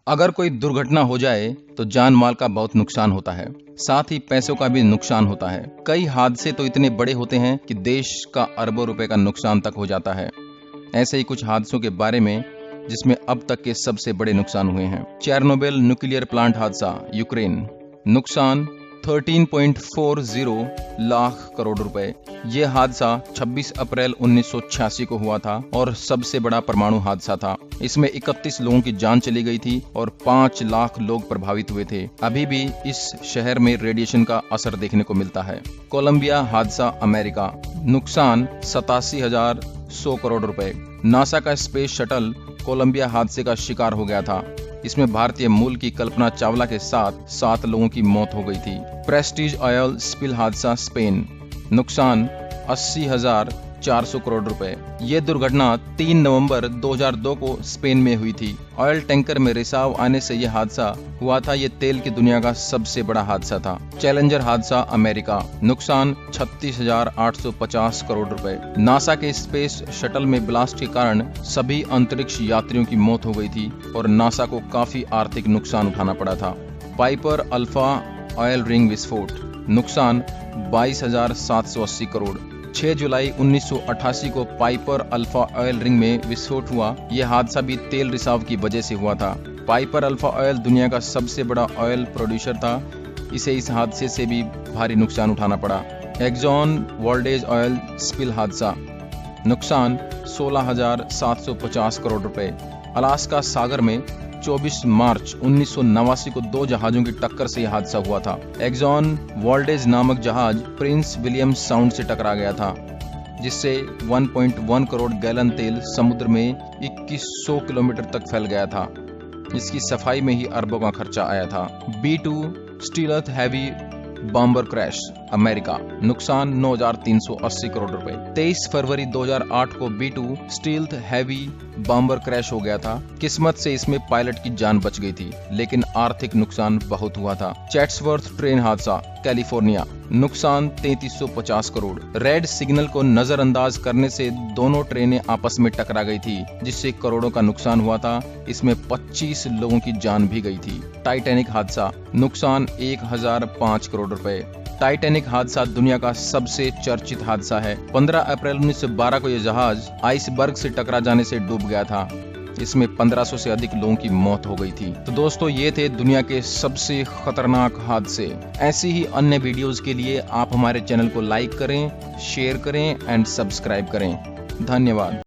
अगर कोई दुर्घटना हो जाए तो जान माल का बहुत नुकसान होता है, साथ ही पैसों का भी नुकसान होता है। कई हादसे तो इतने बड़े होते हैं कि देश का अरबों रुपए का नुकसान तक हो जाता है। ऐसे ही कुछ हादसों के बारे में जिसमें अब तक के सबसे बड़े नुकसान हुए हैं। चेरनोबिल न्यूक्लियर प्लांट हादसा, यूक्रेन। नुकसान 13.40 लाख करोड़ रुपए। यह हादसा 26 अप्रैल 1986 को हुआ था और सबसे बड़ा परमाणु हादसा था। इसमें 31 लोगों की जान चली गई थी और 5 लाख लोग प्रभावित हुए थे। अभी भी इस शहर में रेडिएशन का असर देखने को मिलता है। कोलंबिया हादसा, अमेरिका। नुकसान 87,100 करोड़ रुपए। नासा का स्पेस शटल कोलंबिया हादसे का शिकार हो गया था। इसमें भारतीय मूल की कल्पना चावला के साथ 7 लोगों की मौत हो गई थी। प्रेस्टीज ऑयल स्पिल हादसा, स्पेन। नुकसान 80,400 करोड़ रुपए। ये दुर्घटना 3 नवंबर 2002 को स्पेन में हुई थी। ऑयल टैंकर में रिसाव आने से यह हादसा हुआ था। ये तेल की दुनिया का सबसे बड़ा हादसा था। चैलेंजर हादसा, अमेरिका। नुकसान 36,850 करोड़ रुपए। नासा के स्पेस शटल में ब्लास्ट के कारण सभी अंतरिक्ष यात्रियों की मौत हो गई थी और नासा को काफी आर्थिक नुकसान उठाना पड़ा था। पाइपर अल्फा ऑयल रिंग विस्फोट। नुकसान 22,780 करोड़। 6 जुलाई 1988 को पाइपर अल्फा ऑयल रिंग में विस्फोट हुआ। यह हादसा भी तेल रिसाव की वजह से हुआ था। पाइपर अल्फा ऑयल दुनिया का सबसे बड़ा ऑयल प्रोड्यूसर था। इसे इस हादसे से भी भारी नुकसान उठाना पड़ा। एक्सॉन वोल्टेज ऑयल स्पिल हादसा। नुकसान 16,750 करोड़ रुपए। अलास्का सागर में 24 मार्च 1989 को 2 जहाजों की टक्कर से यह हादसा हुआ था। एक्सॉन वोल्टेज नामक जहाज प्रिंस विलियम साउंड से टकरा गया था, जिससे 1.1 करोड़ गैलन तेल समुद्र में 2100 किलोमीटर तक फैल गया था। इसकी सफाई में ही अरबों का खर्चा आया था। B2 stealth heavy bomber crash, America. नुकसान 9,380 करोड़ रुपए। 23 फरवरी 2008 को B2 stealth heavy bomber crash हो गया था। किस्मत से इसमें पायलट की जान बच गई थी, लेकिन आर्थिक नुकसान बहुत हुआ था। चैट्सवर्थ ट्रेन हादसा, कैलिफोर्निया। नुकसान 3,350 करोड़। रेड सिग्नल को नजरअंदाज करने से दोनों ट्रेनें आपस में टकरा गई थी, जिससे करोड़ों का नुकसान हुआ था। इसमें 25 लोगों की जान भी गई थी। टाइटैनिक हादसा, नुकसान 1,005 करोड़ रुपए। टाइटैनिक हादसा दुनिया का सबसे चर्चित हादसा है। 15 अप्रैल 1912 को यह जहाज आइसबर्ग से टकरा जाने से डूब गया था। इसमें 1500 से अधिक लोगों की मौत हो गई थी। तो दोस्तों, ये थे दुनिया के सबसे खतरनाक हादसे। ऐसी ही अन्य वीडियोस के लिए आप हमारे चैनल को लाइक करें, शेयर करें एंड सब्सक्राइब करें। धन्यवाद।